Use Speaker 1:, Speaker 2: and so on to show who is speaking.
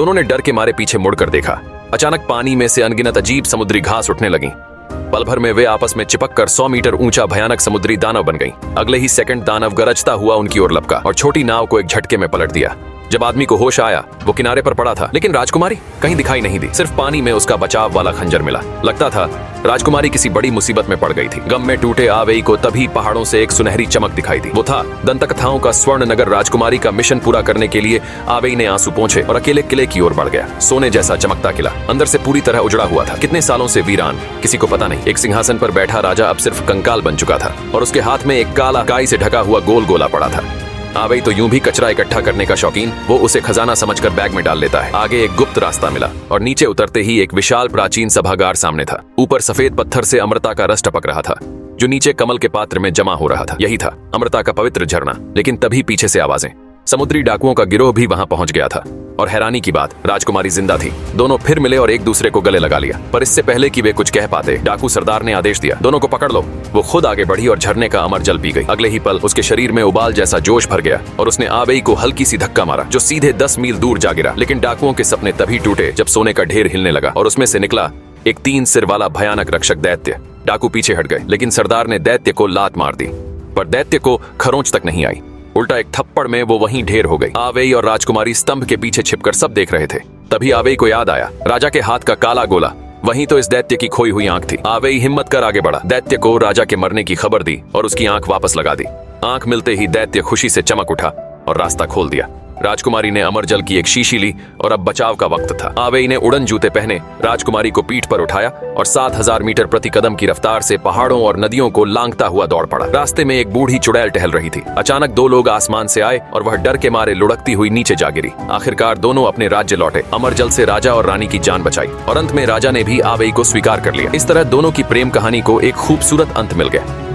Speaker 1: दोनों ने डर के मारे पीछे मुड़कर देखा। अचानक पानी में से अनगिनत अजीब समुद्री घास उठने लगी। पल भर में वे आपस में चिपककर 100 मीटर ऊंचा भयानक समुद्री दानव बन गईं। अगले ही सेकंड दानव गरजता हुआ उनकी ओर लपका और छोटी नाव को एक झटके में पलट दिया। जब आदमी को होश आया वो किनारे पर पड़ा था, लेकिन राजकुमारी कहीं दिखाई नहीं दी। सिर्फ पानी में उसका बचाव वाला खंजर मिला। लगता था राजकुमारी किसी बड़ी मुसीबत में पड़ गई थी। गम में टूटे आवेई को तभी पहाड़ों से एक सुनहरी चमक दिखाई दी। वो था दंतकथाओं का स्वर्ण नगर। राजकुमारी का मिशन पूरा करने के लिए आवेई ने आंसू पोंछे और अकेले किले की ओर बढ़ गया। सोने जैसा चमकता किला अंदर से पूरी तरह उजड़ा हुआ था। कितने सालों से वीरान, किसी को पता नहीं। एक सिंहासन पर बैठा राजा अब सिर्फ कंकाल बन चुका था और उसके हाथ में एक काला काई से ढका हुआ गोल गोला पड़ा था। आवेई तो यूं भी कचरा इकट्ठा करने का शौकीन, वो उसे खजाना समझकर बैग में डाल लेता है। आगे एक गुप्त रास्ता मिला और नीचे उतरते ही एक विशाल प्राचीन सभागार सामने था। ऊपर सफेद पत्थर से अमृता का रस टपक रहा था जो नीचे कमल के पात्र में जमा हो रहा था। यही था अमृता का पवित्र झरना। लेकिन तभी पीछे से आवाजें। समुद्री डाकुओं का गिरोह भी वहां पहुंच गया था और हैरानी की बात, राजकुमारी जिंदा थी। दोनों फिर मिले और एक दूसरे को गले लगा लिया। पर इससे पहले कि वे कुछ कह पाते, डाकू सरदार ने आदेश दिया, दोनों को पकड़ लो। वो खुद आगे बढ़ी और झरने का अमर जल पी गई। अगले ही पल उसके शरीर में उबाल जैसा जोश भर गया और उसने आवेई को हल्की सी धक्का मारा जो सीधे 10 मील दूर जा गिरा। लेकिन डाकुओं के सपने तभी टूटे जब सोने का ढेर हिलने लगा और उसमें से निकला एक 3 सिर वाला भयानक रक्षक दैत्य। डाकू पीछे हट गए, लेकिन सरदार ने दैत्य को लात मार दी। पर दैत्य को खरोंच तक नहीं आई। उल्टा एक थप्पड़ में वो वहीं ढेर हो गई। आवेई और राजकुमारी स्तंभ के पीछे छिपकर सब देख रहे थे। तभी आवेई को याद आया, राजा के हाथ का काला गोला, वहीं तो इस दैत्य की खोई हुई आंख थी। आवेई हिम्मत कर आगे बढ़ा, दैत्य को राजा के मरने की खबर दी और उसकी आंख वापस लगा दी। आंख मिलते ही दैत्य खुशी से चमक उठा और रास्ता खोल दिया। राजकुमारी ने अमर जल की एक शीशी ली और अब बचाव का वक्त था। आवेई ने उड़न जूते पहने, राजकुमारी को पीठ पर उठाया और 7000 मीटर प्रति कदम की रफ्तार से पहाड़ों और नदियों को लांघता हुआ दौड़ पड़ा। रास्ते में एक बूढ़ी चुड़ैल टहल रही थी। अचानक 2 लोग आसमान से आए और वह डर के मारे लुढ़कती हुई नीचे जा गिरी। आखिरकार दोनों अपने राज्य लौटे। अमर जल से राजा और रानी की जान बचाई और अंत में राजा ने भी आवेई को स्वीकार कर लिया। इस तरह दोनों की प्रेम कहानी को एक खूबसूरत अंत मिल गया।